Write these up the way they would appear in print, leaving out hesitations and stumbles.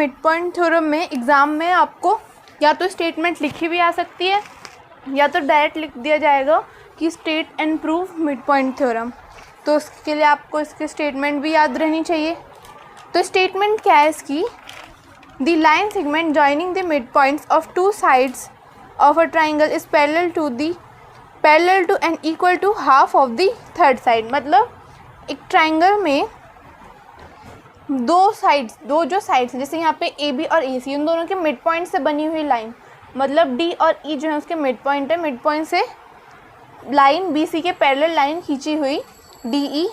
Mid point theorem में exam में आपको या तो स्टेटमेंट लिखी भी आ सकती है या तो डायरेक्ट लिख दिया जाएगा कि state and prove mid point theorem. तो उसके लिए आपको इसकी स्टेटमेंट भी याद रहनी चाहिए। तो स्टेटमेंट क्या है इसकी, the line segment joining the mid points of two sides of a triangle is parallel to and equal to half of the third side. मतलब एक ट्राइंगल में दो जो साइड्स हैं, जैसे यहाँ पे ए बी और ए सी, उन दोनों के मिड पॉइंट से बनी हुई लाइन, मतलब डी और ई जो है उसके मिड पॉइंट है, मिड पॉइंट से लाइन बी सी के पैरेलल लाइन खींची हुई डी ई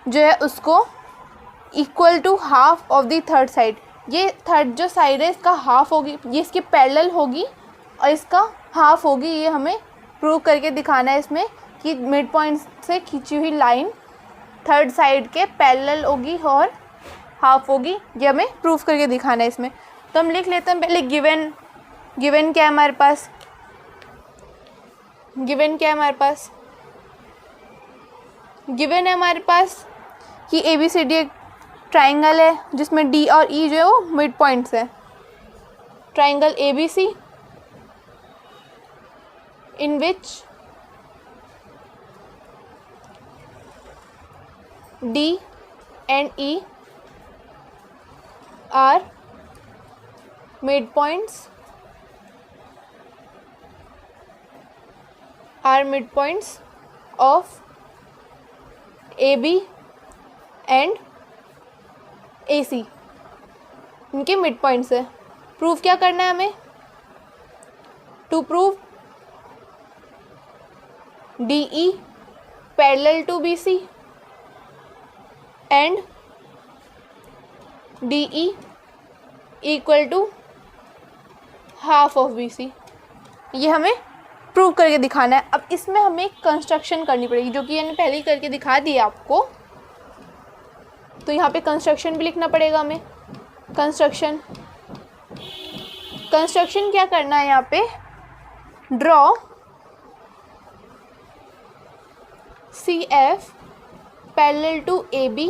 जो है उसको equal to half of the third side. ये थर्ड जो साइड है इसका हाफ होगी, ये इसके पैरेलल होगी और इसका हाफ होगी। ये हमें प्रूव करके दिखाना है इसमें कि मिड पॉइंट से खींची हुई लाइन थर्ड साइड के पैरेलल होगी और हाफ होगी। ये हमें प्रूफ करके दिखाना है इसमें। तो हम लिख लेते हैं पहले गिवन क्या है हमारे पास, गिवन क्या है हमारे पास, गिवन है हमारे पास कि ए बी सी डी एक ट्राइंगल है जिसमें डी और ई जो है वो मिड पॉइंट्स है। Triangle A B C in which D and E are midpoints of AB and AC। इनके मिड पॉइंट्स है। प्रूफ क्या करना है हमें, to prove DE parallel to BC and DE equal to half of BC। ये हमें prove करके दिखाना है। अब इसमें हमें कंस्ट्रक्शन करनी पड़ेगी जो कि मैंने पहले ही करके दिखा दिया आपको। तो यहाँ पे कंस्ट्रक्शन भी लिखना पड़ेगा हमें। कंस्ट्रक्शन क्या करना है यहाँ पे, draw CF parallel to AB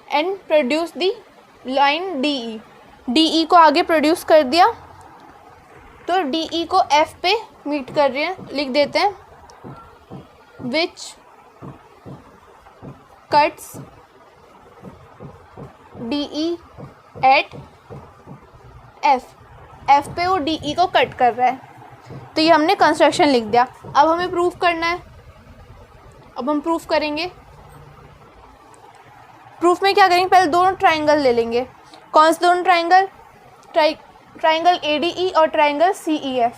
and produce the line DE। DE को आगे प्रोड्यूस कर दिया तो DE को F पे मीट कर रहे हैं, लिख देते हैं which cuts DE at F पे वो DE को कट कर रहा है। तो ये हमने कंस्ट्रक्शन लिख दिया। अब हमें प्रूफ करना है। अब हम प्रूफ करेंगे। प्रूफ में क्या करेंगे, पहले दोनों ट्राइंगल ले लेंगे। कौन से दोनों ट्राइंगल, ट्राइंगल ADE और triangle CEF।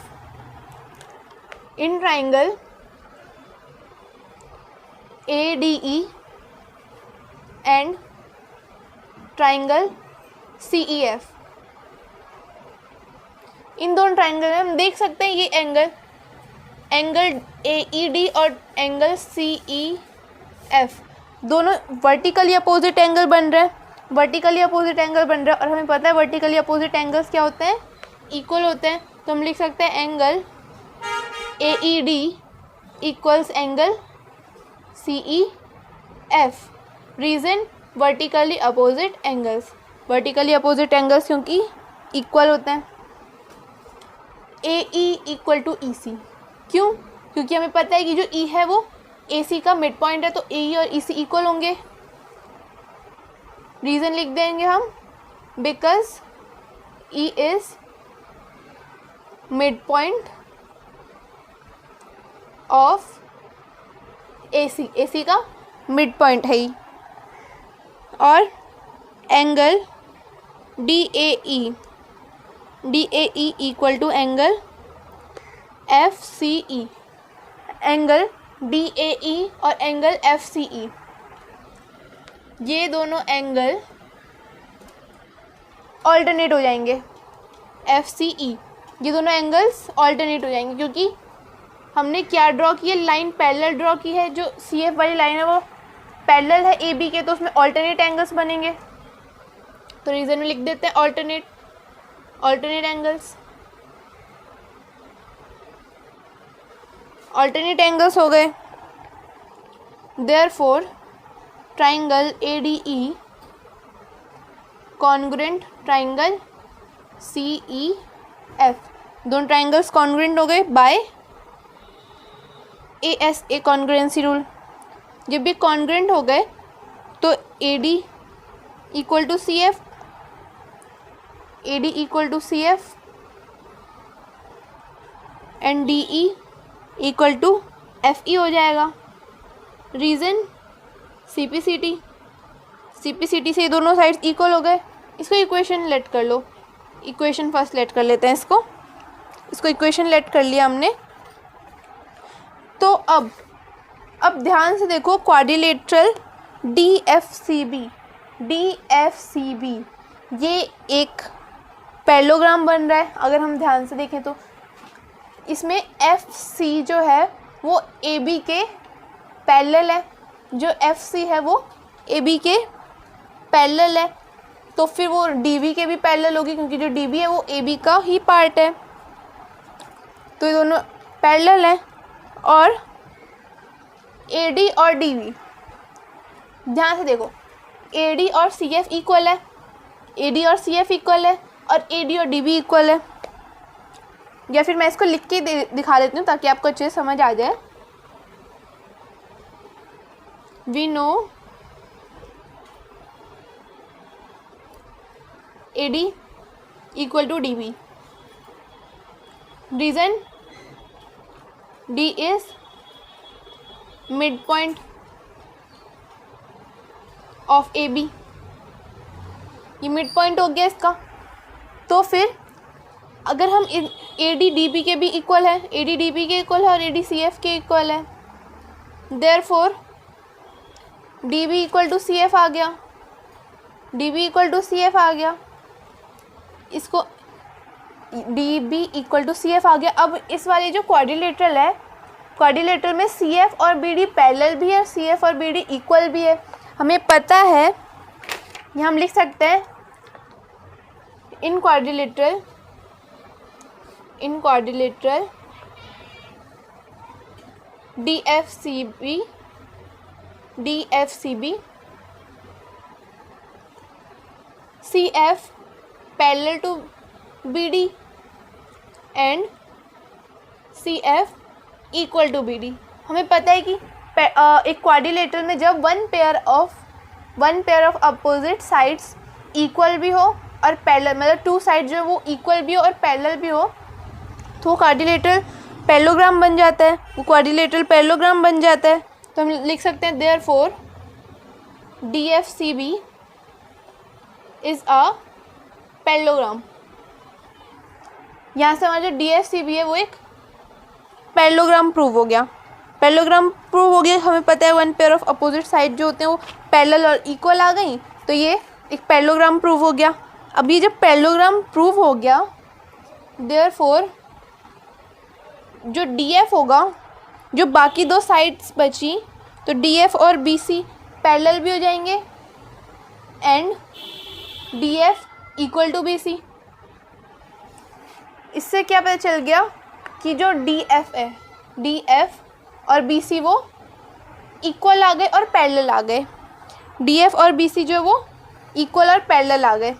In triangle ADE and triangle CEF, इन दोनों ट्राइंगल में हम देख सकते हैं ये एंगल AED और एंगल CEF दोनों वर्टिकली अपोजिट एंगल बन रहे हैं। और हमें पता है वर्टिकली अपोजिट एंगल्स क्या होते हैं, इक्वल होते हैं। तो हम लिख सकते हैं angle AED equals angle CEF। Reason, vertically opposite angles क्योंकि इक्वल होते हैं। AE इक्वल टू EC, क्यों, क्योंकि हमें पता है कि जो E है वो AC का मिड पॉइंट है, तो AE और EC इक्वल होंगे। रीज़न लिख देंगे हम, because E is mid point of AC का मिड पॉइंट है ही। और angle DAE equal to angle FCE। Angle DAE और एंगल FCE, ये दोनों एंगल ऑल्टरनेट हो जाएंगे। FCE, ये दोनों एंगल्स ऑल्टरनेट हो जाएंगे क्योंकि हमने क्या ड्रॉ की है, लाइन पैरेलल ड्रॉ की है। जो CF वाली लाइन है वो पैरेलल है AB के, तो उसमें ऑल्टरनेट एंगल्स बनेंगे। तो रीज़न में लिख देते हैं ऑल्टरनेट एंगल्स। ऑल्टरनेट एंगल्स हो गए। Therefore triangle ADE congruent triangle CEF, दोनों ट्राइंगल्स कॉन्ग्रुएंट हो गए बाय ASA कॉन्ग्रुएंसी रूल। जब ये कॉन्ग्रुएंट हो गए तो AD equal to CF, AD equal to CF and DE equal to FE हो जाएगा। रीज़न CPCT से दोनों साइड्स इक्वल हो गए। इसको इक्वेशन लेट कर लो, इक्वेशन फर्स्ट लेट कर लेते हैं इसको इक्वेशन लेट कर लिया हमने। तो अब ध्यान से देखो, क्वाड्रिलेटरल DFCB ये एक पैरेललोग्राम बन रहा है। अगर हम ध्यान से देखें तो इसमें FC जो है वो AB के पैरेलल है, जो FC है वो AB के पैरेलल है, तो फिर वो DB के भी पैरेलल होगी, क्योंकि जो DB है वो AB का ही पार्ट है। तो ये दोनों पैरेलल है। और AD और DB, ध्यान से देखो, AD और CF इक्वल है, AD और CF इक्वल है, और AD और DB इक्वल है। या फिर मैं इसको लिख के दिखा देती हूँ ताकि आपको अच्छे से समझ आ जाए। We know AD equal to DB. Reason D is midpoint of AB. ये मिड पॉइंट हो गया इसका। तो फिर अगर हम AD DB के भी इक्वल है, AD DB के इक्वल है और AD CF के इक्वल है, therefore DB equal to CF आ गया, DB इक्वल टू CF आ गया, इसको DB इक्वल टू CF आ गया। अब इस वाली जो क्वाड्रिलेटरल है, क्वाड्रिलेटरल में CF और BD पैरेलल भी है, CF और BD इक्वल भी है। हमें पता है, यहाँ हम लिख सकते हैं in quadrilateral DFCB CF parallel to BD and CF equal to BD। हमें पता है कि एक क्वाड्रिलेटरल में जब one pair of opposite sides equal भी हो और पैरेलल, मतलब टू साइड जो है वो इक्वल भी हो और पैरेलल भी हो, तो वो क्वाड्रिलेटरल पैरेललोग्राम बन जाता है, तो हम लिख सकते हैं therefore DFCB is a parallelogram. यहाँ से हमारा जो DFCB है वो एक पैरेललोग्राम प्रूव हो गया। हमें पता है one pair of opposite side जो होते हैं वो पैरेलल और इक्वल आ गई, तो ये एक पैरेललोग्राम प्रूव हो गया। अब ये जब पैरेललोग्राम प्रूव हो गया, देयरफॉर जो DF होगा, जो बाकी दो साइड्स बची, तो DF और BC पैरेलल भी हो जाएंगे and DF equal to BC। इससे क्या पता चल गया कि जो DF है, DF और BC वो इक्वल आ गए और पैरेलल आ गए। DF और BC जो है वो इक्वल और पैरेलल आ गए।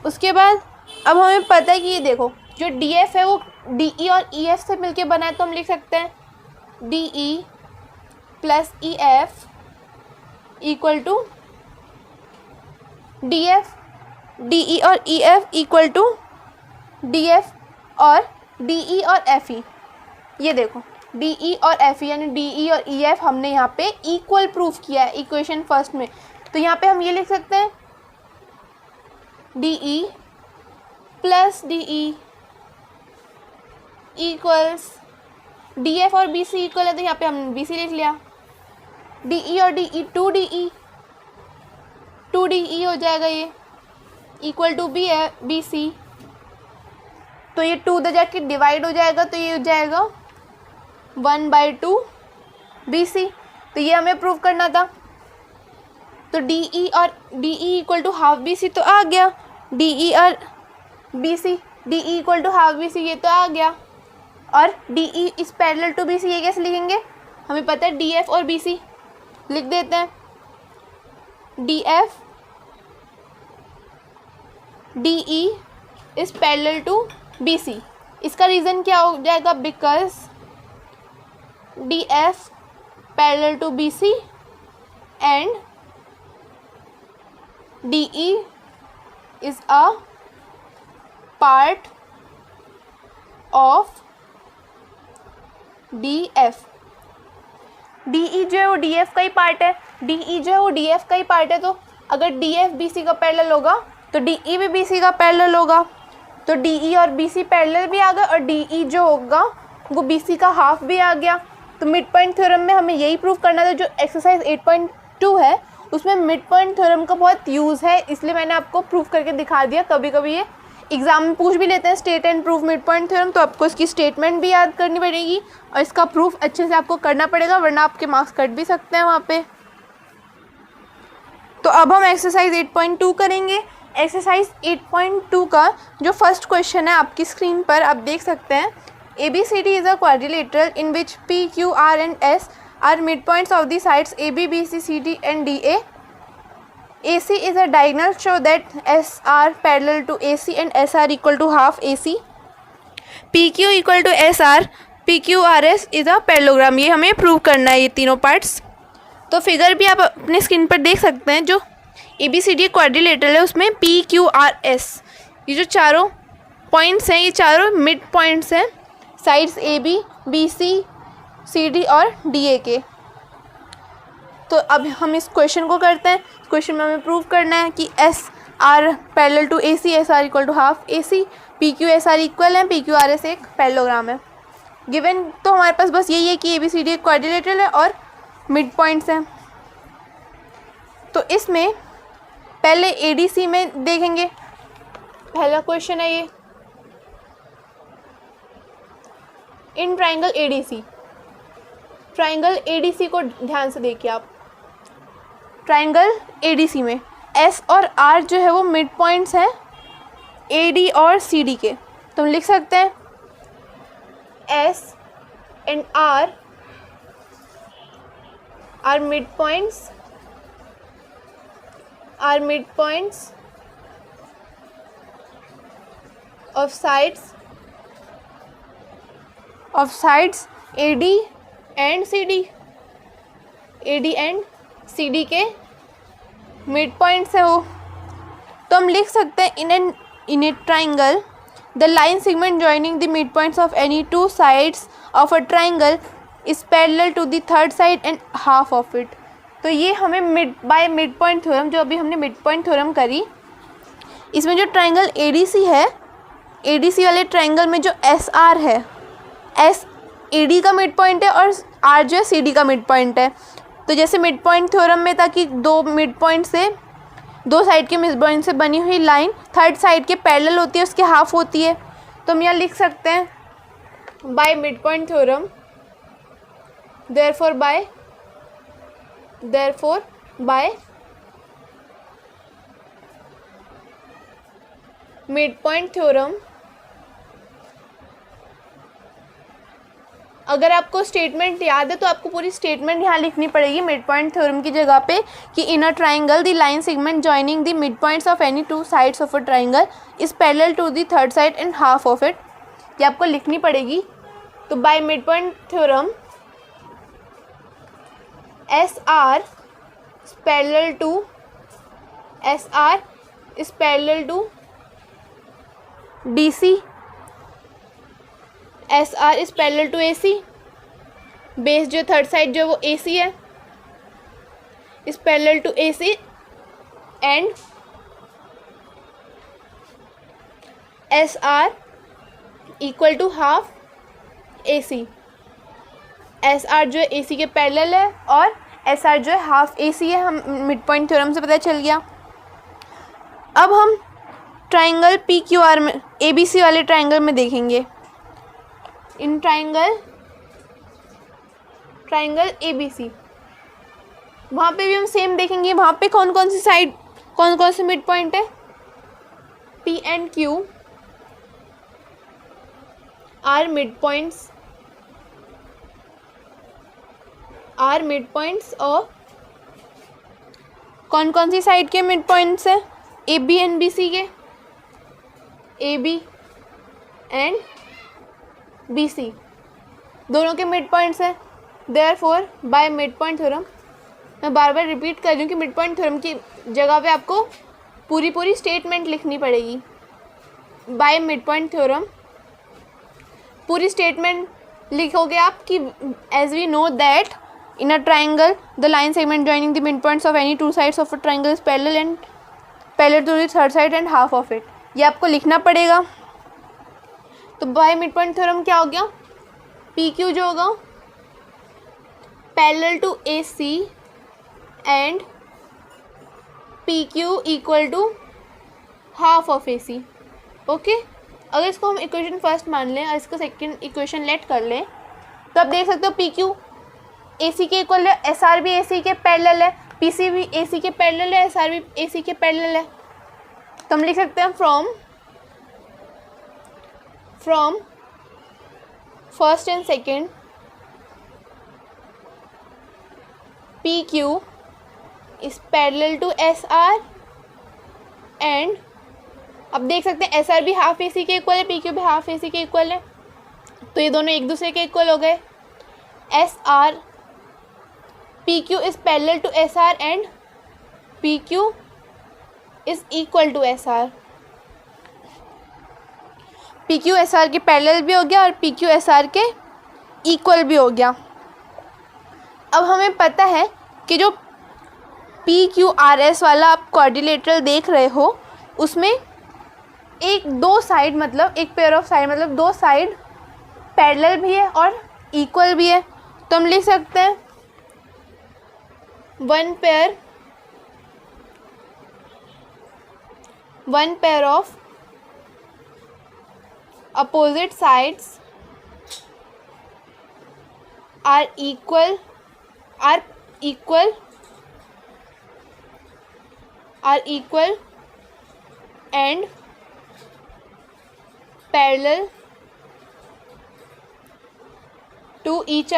उसके बाद अब हमें पता है कि ये देखो, जो DF है वो DE और EF से मिलके बना है, तो हम लिख सकते हैं DE plus EF equal to DF, DE और EF इक्वल टू DF और DE और FE। ये देखो DE और FE यानी DE और EF हमने यहाँ पे इक्वल प्रूफ किया है इक्वेशन फर्स्ट में। तो यहाँ पे हम ये लिख सकते हैं DE plus DE equals DF और BC इक्वल है, तो यहाँ पे हमने BC लिख लिया। DE और DE 2DE हो जाएगा, ये इक्वल टू BC। तो ये 2 उधर जाके डिवाइड हो जाएगा, तो ये हो जाएगा 1/2 BC। तो ये हमें प्रूव करना था। तो DE और DE equal to half BC तो आ गया, DE और BC, DE equal to half BC ये तो आ गया। और D E is parallel to B C, ये कैसे लिखेंगे, हमें पता है डी एफ और बी सी, लिख देते हैं D F D E is parallel to B C. इसका रीज़न क्या हो जाएगा, because D F parallel to B C and D E is a part of D F. D ई जो है वो डी एफ का ही पार्ट है, डी ई जो है वो डी एफ का ही पार्ट है, तो अगर डी एफ बी सी का पैरेलल होगा तो डी ई भी बी सी का पैरेलल होगा, तो डी ई और बी सी पैरेलल भी आ गए और डी ई जो होगा वो बी सी का हाफ भी आ गया। तो मिड पॉइंट थ्योरम में हमें यही प्रूव करना था। जो एक्सरसाइज 8.2 है उसमें मिड पॉइंट थ्योरम का बहुत यूज़ है, इसलिए मैंने आपको प्रूव करके दिखा दिया। कभी कभी ये एग्जाम में पूछ भी लेते हैं state and proof mid point theorem, तो आपको इसकी स्टेटमेंट भी याद करनी पड़ेगी और इसका प्रूफ अच्छे से आपको करना पड़ेगा, वरना आपके मार्क्स कट भी सकते हैं वहाँ पे। तो अब हम एक्सरसाइज 8.2 करेंगे। एक्सरसाइज 8.2 का जो फर्स्ट क्वेश्चन है आपकी स्क्रीन पर आप देख सकते हैं, ABCD is a quadrilateral in which P, Q, R and S are mid points of the sides AB, BC, CD and DA. AC is a diagonal, show that SR parallel to AC and SR equal to half AC. PQ equal to SR, PQRS is a parallelogram. ये हमें prove करना है ये तीनों parts. तो figure भी आप अपने स्क्रीन पर देख सकते हैं, जो ABCD क्वाड्रिलेटरल है उसमें PQRS ये जो चारों पॉइंट्स हैं ये चारों मिड पॉइंट्स हैं साइड्स AB, BC, CD और DA के। तो अब हम इस क्वेश्चन को करते हैं। क्वेश्चन में हमें प्रूव करना है कि SR parallel to AC, SR equal to half AC, PQSR equal है, PQRS एक पैरेललोग्राम है। गिवन तो हमारे पास बस यही है कि ABCD क्वाड्रिलेटरल है और मिड पॉइंट्स हैं। तो इसमें पहले ADC में देखेंगे, पहला क्वेश्चन है ये, in triangle ADC। Triangle ADC को ध्यान से देखिए आप। ट्राइंगल ADC में S और R जो है वो मिड पॉइंट्स हैं AD और CD के, तो हम लिख सकते हैं S and R are mid points of sides AD and CD। AD and CD के मिड पॉइंट्स है वो। तो हम लिख सकते हैं in a triangle the line segment joining the mid points of any two sides of a triangle is parallel to the third side and half of it. तो ये हमें बाय मिड पॉइंट थ्योरम, जो अभी हमने mid point theorem करी, इसमें जो triangle ADC है, ADC वाले ट्राइंगल में जो SR है, S AD का मिड पॉइंट है और R जो है CD का मिड पॉइंट है। तो जैसे मिड पॉइंट थ्योरम में था कि दो मिड पॉइंट से, दो साइड के मिड पॉइंट से बनी हुई लाइन थर्ड साइड के पैरेलल होती है, उसके हाफ होती है। तो हम यहाँ लिख सकते हैं bye mid point theorem, therefore by mid point theorem. अगर आपको स्टेटमेंट याद है तो आपको पूरी स्टेटमेंट यहाँ लिखनी पड़ेगी मिड पॉइंट थ्योरम की जगह पे, कि in a triangle the line segment joining the mid points of any two sides of a triangle is parallel to the third side and half of it. ये आपको लिखनी पड़ेगी। तो by mid point theorem SR is parallel to DC, SR is parallel to AC, base जो third side जो वो AC है is parallel to AC and SR equal to half AC। SR जो है AC के पैरेलल है और SR जो है हाफ AC है, हम मिड पॉइंट थ्योरम से पता चल गया। अब हम ट्राइंगल PQR में ABC वाले ट्राइंगल में देखेंगे। इन ट्राइंगल ABC, वहाँ पे भी हम सेम देखेंगे। वहाँ पे कौन कौन सी साइड, कौन कौन से मिड पॉइंट है, P and Q, are mid points of, कौन कौन सी साइड के मिड पॉइंट्स है? A B and B C के, A B and B C दोनों के मिड पॉइंट्स है। Therefore by mid point theorem, मैं बार बार रिपीट कर रही हूँ कि मिड पॉइंट थ्योरम की जगह पे आपको पूरी स्टेटमेंट लिखनी पड़ेगी। बाय मिड पॉइंट थ्योरम पूरी स्टेटमेंट लिखोगे आप कि as we know that in a triangle the line segment joining the mid points of any two sides of a triangle is parallel to the third side and half of it, ये आपको लिखना पड़ेगा। तो by mid point theorem क्या हो गया? P Q जो होगा parallel to A C and P Q equal to half of A C. Okay, अगर इसको हम इक्वेशन फर्स्ट मान लें और इसको सेकंड इक्वेशन लेट कर लें तो आप देख सकते हो पी क्यू ए सी के इक्वल है, एस आर भी ए सी के पैरेलल है, पी सी भी ए सी के पैरेलल है, एस आर भी ए सी के पैरेलल है। तो हम लिख सकते हैं from first and second P Q is parallel to S R and, अब देख सकते हैं एस आर भी हाफ ए सी के इक्वल है, पी क्यू भी हाफ ए सी के इक्वल है, तो ये दोनों एक दूसरे के इक्वल हो गए। S R P Q is parallel to S R and P Q is equal to S R. P Q S R के पैरेलल भी हो गया और पी क्यू एस आर के इक्वल भी हो गया। अब हमें पता है कि जो पी क्यू आर एस वाला आप क्वाड्रिलेटरल देख रहे हो उसमें दो साइड मतलब एक पेयर ऑफ साइड मतलब दो साइड पैरेलल भी है और इक्वल भी है। तो हम लिख सकते हैं one pair of opposite sides are equal and parallel to each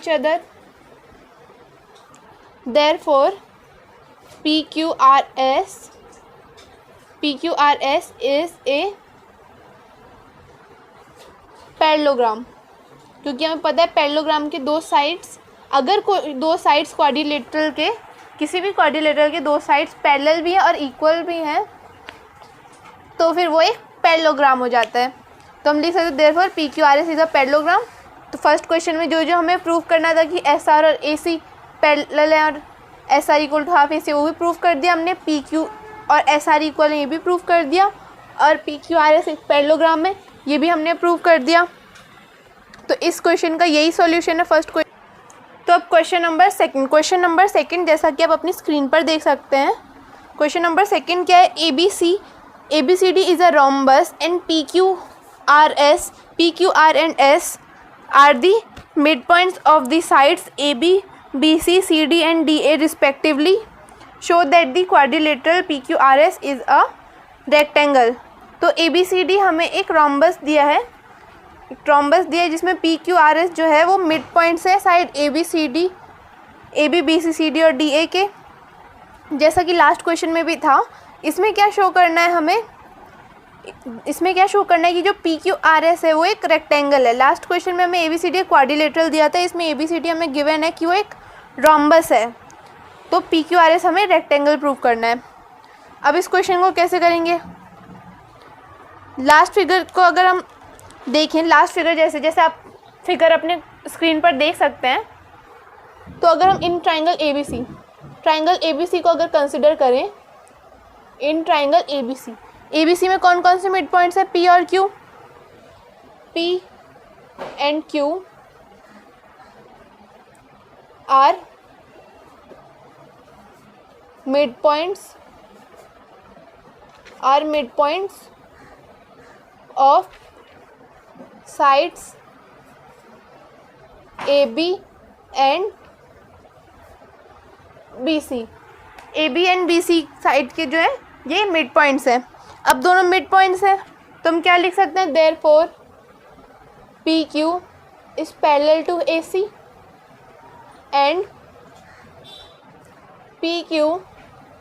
other, therefore PQRS is a parallelogram, क्योंकि हमें पता है पैरेललोग्राम के दो साइड्स, अगर दो साइड्स क्वाड्रिलेटरल के किसी भी क्वाड्रिलेटरल के दो साइड्स पैरेलल भी हैं और इक्वल भी हैं तो फिर वो एक पैरेललोग्राम हो जाता है। तो हम लिख सकते हैं therefore P Q R S is a parallelogram. तो फर्स्ट क्वेश्चन में जो हमें प्रूव करना था कि एस आर और ए सी पैरेलल है और S R equal to half A C, वो भी प्रूव कर दिया हमने। पी क्यू और एस आर इक्वल है, ये भी प्रूव कर दिया। और पी क्यू आर एस एक पैरेललोग्राम है, ये भी हमने प्रूव कर दिया। तो इस क्वेश्चन का यही सॉल्यूशन है फर्स्ट क्वेश्चन। तो अब क्वेश्चन नंबर सेकंड जैसा कि आप अपनी स्क्रीन पर देख सकते हैं। क्वेश्चन नंबर सेकंड क्या है? ABCD is a rhombus and PQR and S are the midpoints of the sides AB, BC, CD and DA respectively. Show that the quadrilateral PQRS is a rectangle. तो ABCD हमें एक rhombus दिया है, जिसमें PQRS जो है वो mid points है side ABCD, AB, BC, CD और DA के, जैसा कि लास्ट क्वेश्चन में भी था। इसमें क्या शो करना है हमें? इसमें क्या शो करना है कि जो PQRS है वो एक रेक्टेंगल है। लास्ट क्वेश्चन में हमें ABCD क्वाड्रिलेटरल दिया था, इसमें ABCD हमें गिवन है कि वो एक रोम्बस है। तो PQRS हमें रेक्टेंगल प्रूव करना है। अब इस क्वेश्चन को कैसे करेंगे? लास्ट फिगर को अगर हम देखें, लास्ट फिगर जैसे आप फिगर अपने स्क्रीन पर देख सकते हैं, तो अगर हम इन ट्राइंगल ABC को अगर कंसिडर करें, इन ट्राइंगल ABC में कौन कौन से मिड पॉइंट्स है? P और Q, P and Q are midpoints of sides AB and BC. AB and BC side के जो है ये मिड पॉइंट्स हैं। अब दोनों मिड पॉइंट्स हैं तो हम क्या लिख सकते हैं, therefore P Q is parallel to A C and P Q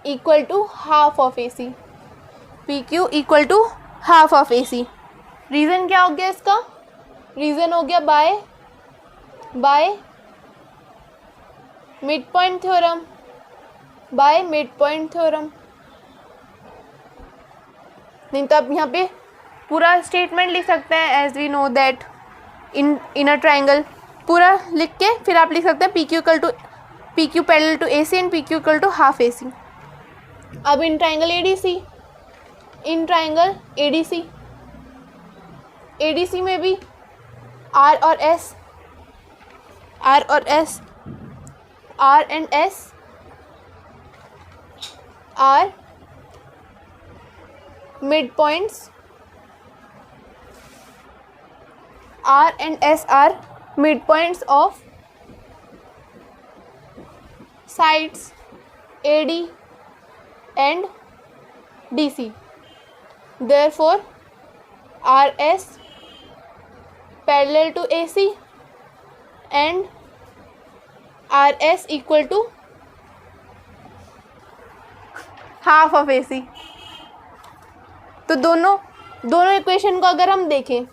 equal to half of A C, P Q equal to half of A C. Reason क्या हो गया इसका, रीज़न हो गया by mid point theorem, by mid point theorem. नहीं तो आप यहाँ पे पूरा स्टेटमेंट लिख सकते हैं, as we know that in a triangle, पूरा लिख के फिर आप लिख सकते हैं P Q parallel to A C and P Q equal to half A C. अब इन ट्राइंगल एडीसी में भी R and S R mid points, R and S are midpoints of sides AD and DC. Therefore, RS parallel to AC and RS equal to half of AC. तो दोनों equation को अगर हम देखें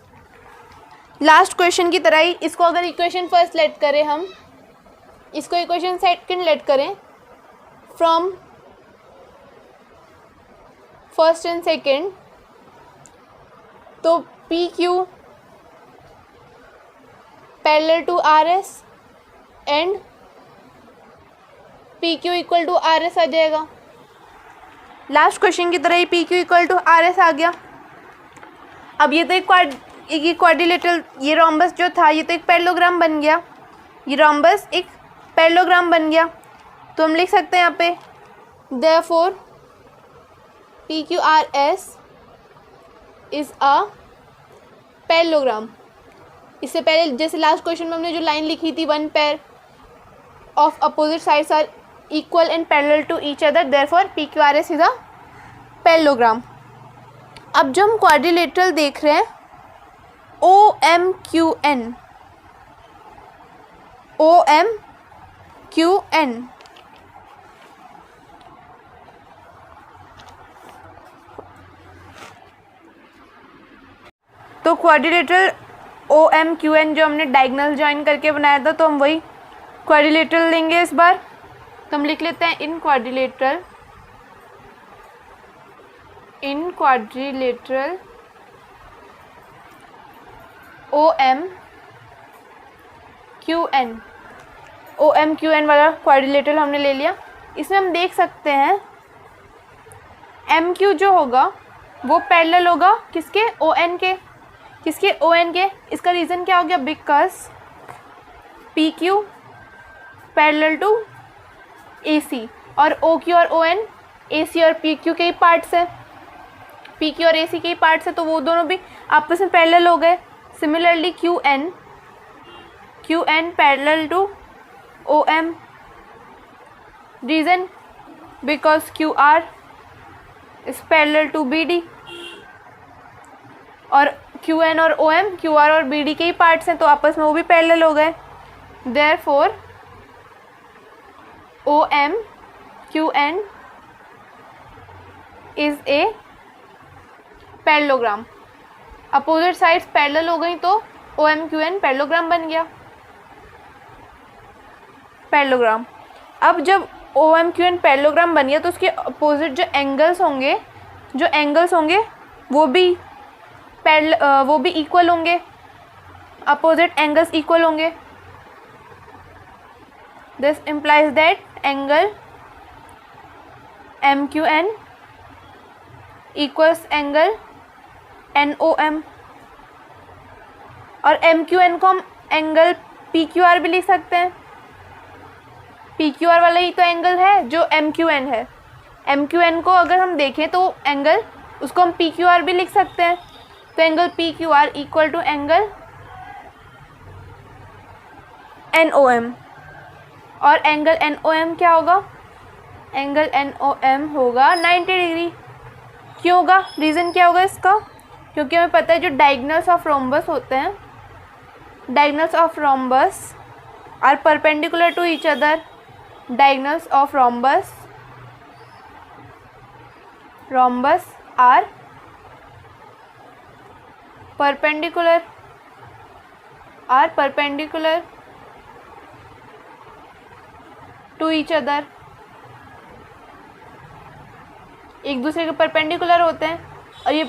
last question की तरह ही, इसको अगर इक्वेशन फर्स्ट लेट करें, हम इसको इक्वेशन सेकंड लेट करें, फ्रॉम फर्स्ट एंड सेकंड, तो P Q parallel to R S and P Q equal to R S आ जाएगा। लास्ट क्वेश्चन की तरह ही P Q equal to R S आ गया। अब ये तो एक क्वाड्रिलेटरल, ये रोम्बस जो था ये तो एक पैरेललोग्राम बन गया, ये रोम्बस एक पैरेललोग्राम बन गया। तो हम लिख सकते हैं यहाँ पे therefore P Q R S is a parallelogram. इससे पहले जैसे लास्ट क्वेश्चन में हमने जो लाइन लिखी थी, one pair of opposite sides are equal and parallel to each other, therefore P Q R S is a parallelogram. अब जो हम क्वाड्रिलेटरल देख रहे हैं, OMQN, तो क्वाड्रिलेटरल OMQN जो हमने डायगोनल ज्वाइन करके बनाया था, तो हम वही क्वाड्रिलेटरल लेंगे इस बार। तो हम लिख लेते हैं इन क्वाड्रिलेटरल OMQN वाला क्वाड्रिलेटरल हमने ले लिया। इसमें हम देख सकते हैं MQ जो होगा वो पैरेलल होगा किसके, ON के, किसके, ON के। इसका रीज़न क्या हो गया, because PQ parallel to AC और OQ और ON AC और PQ के ही पार्ट्स है, PQ और AC के ही पार्ट्स है, तो वो दोनों भी आपस में पैरेलल हो गए। Similarly QN parallel to OM, reason because QR is parallel to BD, और QN और OM QR और BD के ही पार्ट्स हैं, तो आपस में वो भी पैरेलल हो गए। Therefore OMQN is a parallelogram. Opposite sides parallel हो गई तो OMQN पैरेललोग्राम बन गया, पैरेललोग्राम। अब जब OMQN पैरेललोग्राम बन गया तो उसके अपोजिट जो एंगल्स होंगे वो भी इक्वल होंगे, अपोजिट एंगल्स इक्वल होंगे। This implies that angle MQN equals angle NOM, और MQN को हम एंगल PQR भी लिख सकते हैं। PQR वाला ही तो एंगल है जो MQN है। MQN को अगर हम देखें तो एंगल उसको हम PQR भी लिख सकते हैं। तो angle PQR equal to angle NOM, और एंगल NOM क्या होगा, एंगल NOM होगा 90 डिग्री। क्यों होगा, रीज़न क्या होगा इसका, क्योंकि हमें पता है जो डायगोनल्स ऑफ रोम्बस होते हैं, diagonals of rhombus are perpendicular to each other, diagonals of rhombus are perpendicular to each other, एक दूसरे के परपेंडिकुलर होते हैं। और ये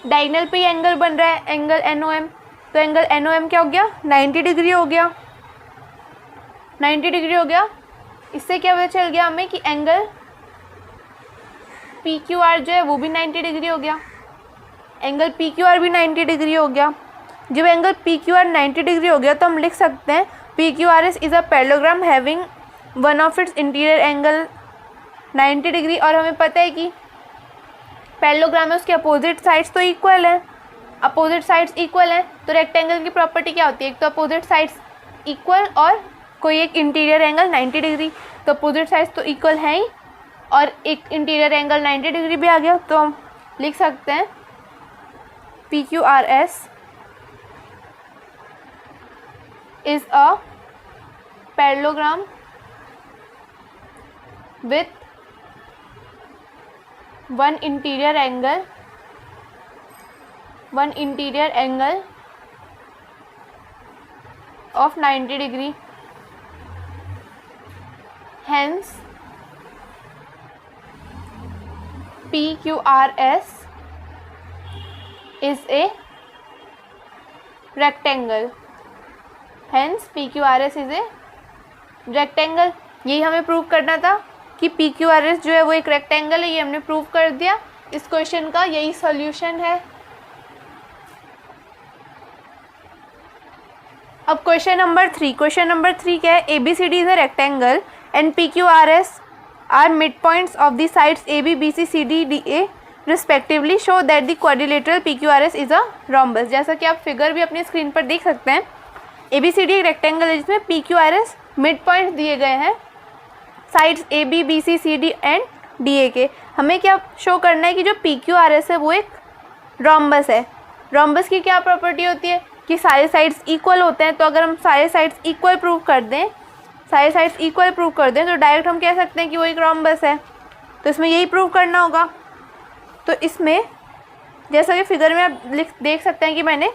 डायगोनल पे ही एंगल बन रहा है, एंगल NOM, तो एंगल NOM क्या हो गया, 90 डिग्री हो गया, 90 डिग्री हो गया। इससे क्या पता चल गया हमें कि एंगल PQR जो है वो भी 90 डिग्री हो गया, एंगल PQR भी 90 डिग्री हो गया। जब एंगल PQR 90 डिग्री हो गया तो हम लिख सकते हैं PQRS is a parallelogram having one of its interior angle 90 degree. और हमें पता है कि पैरेललोग्राम है उसके अपोजिट साइड्स तो इक्वल है, अपोजिट साइड्स इक्वल हैं, तो रेक्टेंगल की प्रॉपर्टी क्या होती है, एक तो अपोजिट साइड्स इक्वल और कोई एक इंटीरियर एंगल 90 डिग्री, तो अपोजिट साइड्स तो इक्वल हैं ही और एक इंटीरियर एंगल 90 डिग्री भी आ गया। तो हम लिख सकते हैं PQRS is a parallelogram with one interior angle of 90 degree. Hence PQRS is a rectangle. Hence PQRS is a rectangle. यही हमें प्रूव करना था कि PQRS जो है वो एक रेक्टेंगल है, ये हमने प्रूव कर दिया। इस क्वेश्चन का यही सॉल्यूशन है। अब क्वेश्चन नंबर 3, क्वेश्चन नंबर 3 क्या है, ABCD is a rectangle and PQRS are mid points of the sides AB, BC, CD, DA respectively, show that the quadrilateral PQRS is a rhombus. जैसा कि आप figure भी अपनी screen पर देख सकते हैं, ABCD एक रेक्टेंगल है जिसमें PQRS मिड पॉइंट दिए गए हैं sides AB, BC, CD and DA के। हमें क्या शो करना है कि जो PQRS है वो एक रोम्बस है। रोम्बस की क्या प्रॉपर्टी होती है कि सारे साइड्स इक्वल होते हैं, तो अगर हम सारे साइड्स इक्वल प्रूव कर दें, तो डायरेक्ट हम कह सकते हैं कि वो एक रोम्बस है। तो इसमें यही प्रूव करना होगा। तो इसमें जैसा कि फिगर में आप देख सकते हैं कि मैंने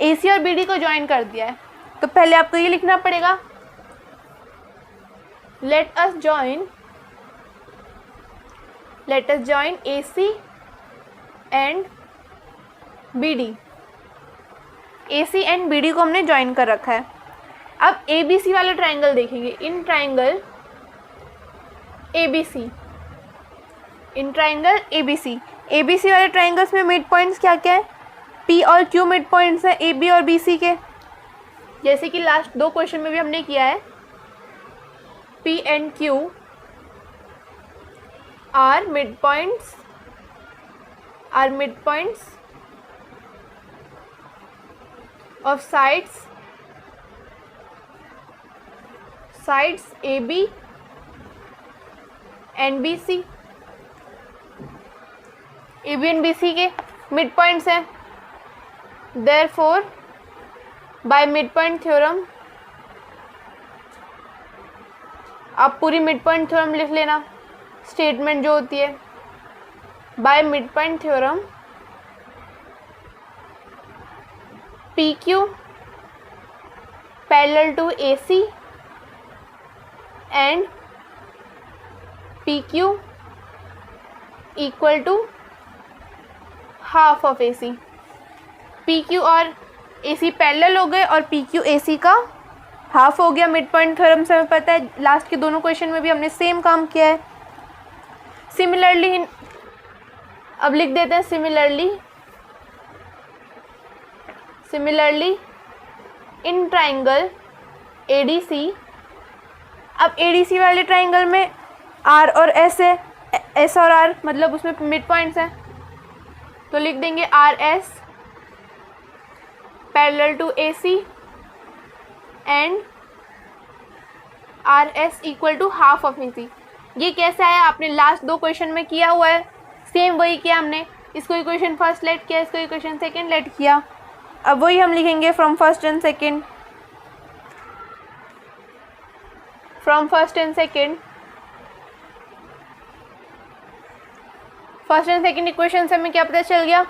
AC और BD को ज्वाइन कर दिया है। तो पहले आपको ये लिखना पड़ेगा, let us join AC and BD। AC and BD को हमने ज्वाइन कर रखा है। अब ABC वाला ट्राइंगल देखेंगे। इन ट्राइंगल ABC वाले ट्राइंगल्स में मिड पॉइंट्स क्या क्या है, P और Q मिड पॉइंट्स हैं AB और BC के, जैसे कि लास्ट 2 क्वेश्चन में भी हमने किया है। P and Q are mid points of sides AB and BC। AB and BC के मिड पॉइंट्स हैं। Therefore by mid point theorem, आप पूरी मिड पॉइंट थ्योरम लिख लेना, स्टेटमेंट जो होती है, by mid point theorem PQ parallel to AC and PQ equal to half of AC। PQ और AC पैरेलल हो गए और PQ AC का हाफ हो गया। मिड पॉइंट थ्योरम से हमें पता है, लास्ट के दोनों क्वेश्चन में भी हमने सेम काम किया है। सिमिलरली अब लिख देते हैं सिमिलरली इन ट्राइंगल ADC। अब ADC वाले ट्राइंगल में R और S है, S और R मतलब उसमें मिड पॉइंट्स हैं, तो लिख देंगे RS parallel to AC and RS equal to half of AC। ये कैसा है, आपने लास्ट 2 क्वेश्चन में किया हुआ है, सेम वही किया हमने। इसको इक्वेशन फर्स्ट लेट किया, इसको इक्वेशन सेकंड लेट किया। अब वही हम लिखेंगे from first and second, from first and second. First and second equation से हमें क्या पता चल गया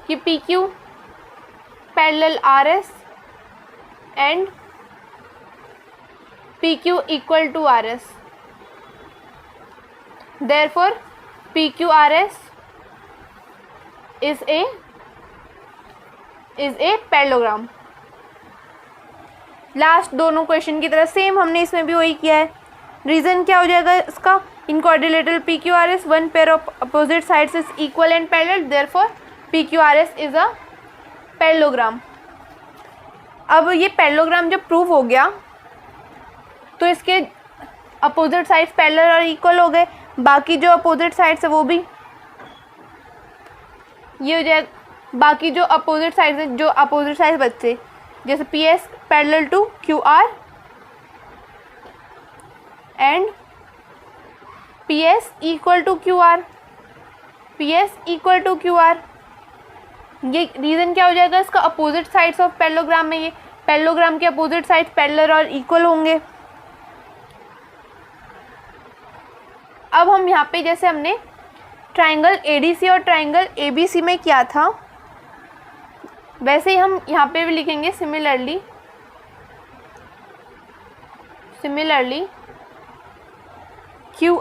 कि P Q parallel R S and P Q equal to R S, therefore P Q R S is a parallelogram. Last दोनों question की तरह सेम हमने इसमें भी वही किया है। रीजन क्या हो जाएगा इसका, इन quadrilateral P Q R S one pair of opposite sides is equal and parallel, therefore P Q R S is a parallelogram. अब ये पैरेललोग्राम जब प्रूव हो गया तो इसके अपोजिट साइड्स पैरेलल और इक्वल हो गए, बाकी जो अपोजिट साइड्स है वो भी ये हो जाएगा। बाकी जो अपोजिट साइड्स है, जो अपोजिट साइड्स बच्चे जैसे P S parallel to Q R and P S equal to Q R, P S equal to Q R. ये रीज़न क्या हो जाएगा इसका, अपोजिट साइड्स ऑफ पैरेललोग्राम में ये पैरेललोग्राम के अपोजिट साइड्स पैरेलल और इक्वल होंगे। अब हम यहाँ पे जैसे हमने ट्राइंगल एडीसी और ट्राइंगल एबीसी में किया था वैसे ही हम यहाँ पे भी लिखेंगे similarly Q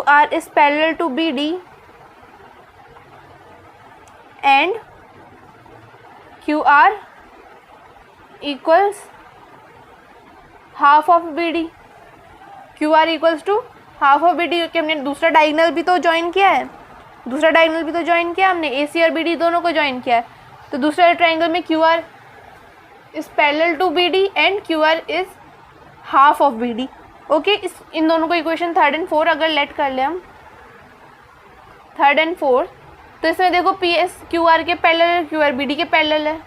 R is parallel to B D and Q R equals half of B D, Q R equals to half of B D, क्योंकि हमने दूसरा डायगोनल भी तो ज्वाइन किया है, हमने ए सी और बी डी दोनों को ज्वाइन किया है। तो दूसरे ट्राइंगल में Q R is parallel to B D and Q R is half of B D. Okay, इन दोनों को इक्वेशन थर्ड एंड फोर्थ अगर लेट कर ले हम थर्ड एंड फोर्थ, तो इसमें देखो पी एस क्यू आर के पैरेलल है, क्यू आर बी डी के पैरेलल है,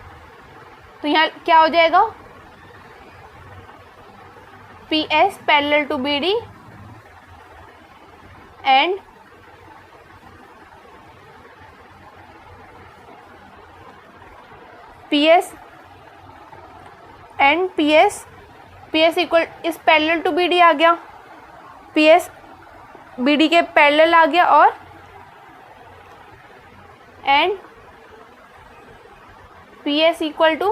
तो यहाँ क्या हो जाएगा P S parallel to B D and P S equal is parallel to B D आ गया, पी एस बी डी के पैरेलल आ गया, और and P S equal to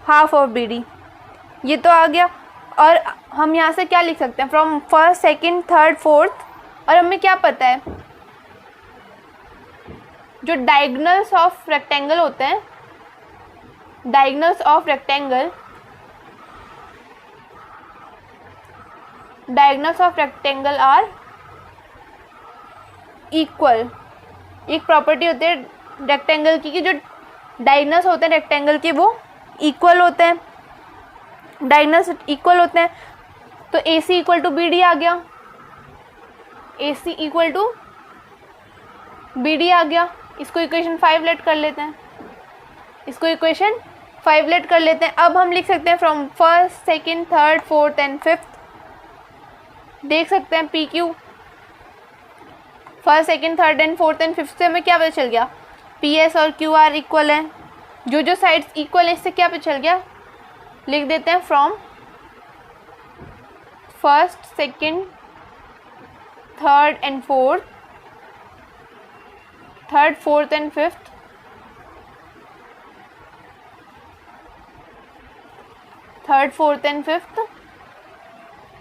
half of B D, ये तो आ गया। और हम यहाँ से क्या लिख सकते हैं, from first second third fourth, और हमें क्या पता है जो डायगोनल्स ऑफ रेक्टेंगल होते हैं, diagonals of rectangle are equal. एक प्रॉपर्टी होती है रेक्टेंगल की कि जो डायगोनल्स होते हैं रेक्टेंगल के वो इक्वल होते हैं, डायगोनल्स इक्वल होते हैं। तो ए C equal to B D आ गया, ए C equal to B D आ गया। इसको इक्वेशन 5 लेट कर लेते हैं, अब हम लिख सकते हैं from first second third fourth and fifth, देख सकते हैं P Q first second third and fourth and fifth से हमें क्या पता चल गया, पी एस और क्यू आर इक्वल है। जो साइड्स इक्वल है इससे क्या पता चल गया, लिख देते हैं from first second third and fourth, third fourth and fifth,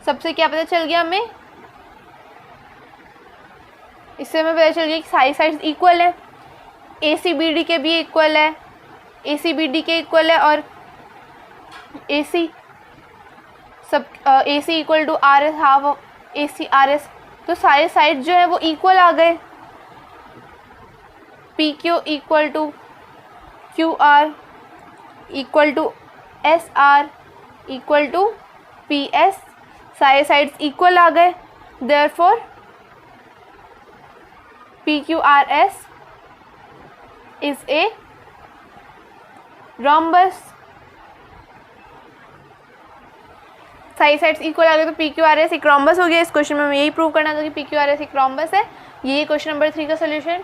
सबसे क्या पता चल गया हमें, इससे हमें पता चल गया कि सारी साइड्स इक्वल है, ए सी बी डी के भी इक्वल है, ए सी बी डी के इक्वल है, और A C equal to R S half of A C R S. तो सारे साइड जो है वो इक्वल आ गए, P Q equal to Q R equal to S R equal to P S, सारे साइड्स इक्वल आ गए, therefore P Q R S is a rhombus. Side sides equal आ गए तो पी क्यू आर एस एक rhombus हो गया। इस क्वेश्चन में हमें यही प्रूव करना था कि पी क्यू आर एस एक रोम्बस है। ये क्वेश्चन नंबर 3 का सोल्यूशन।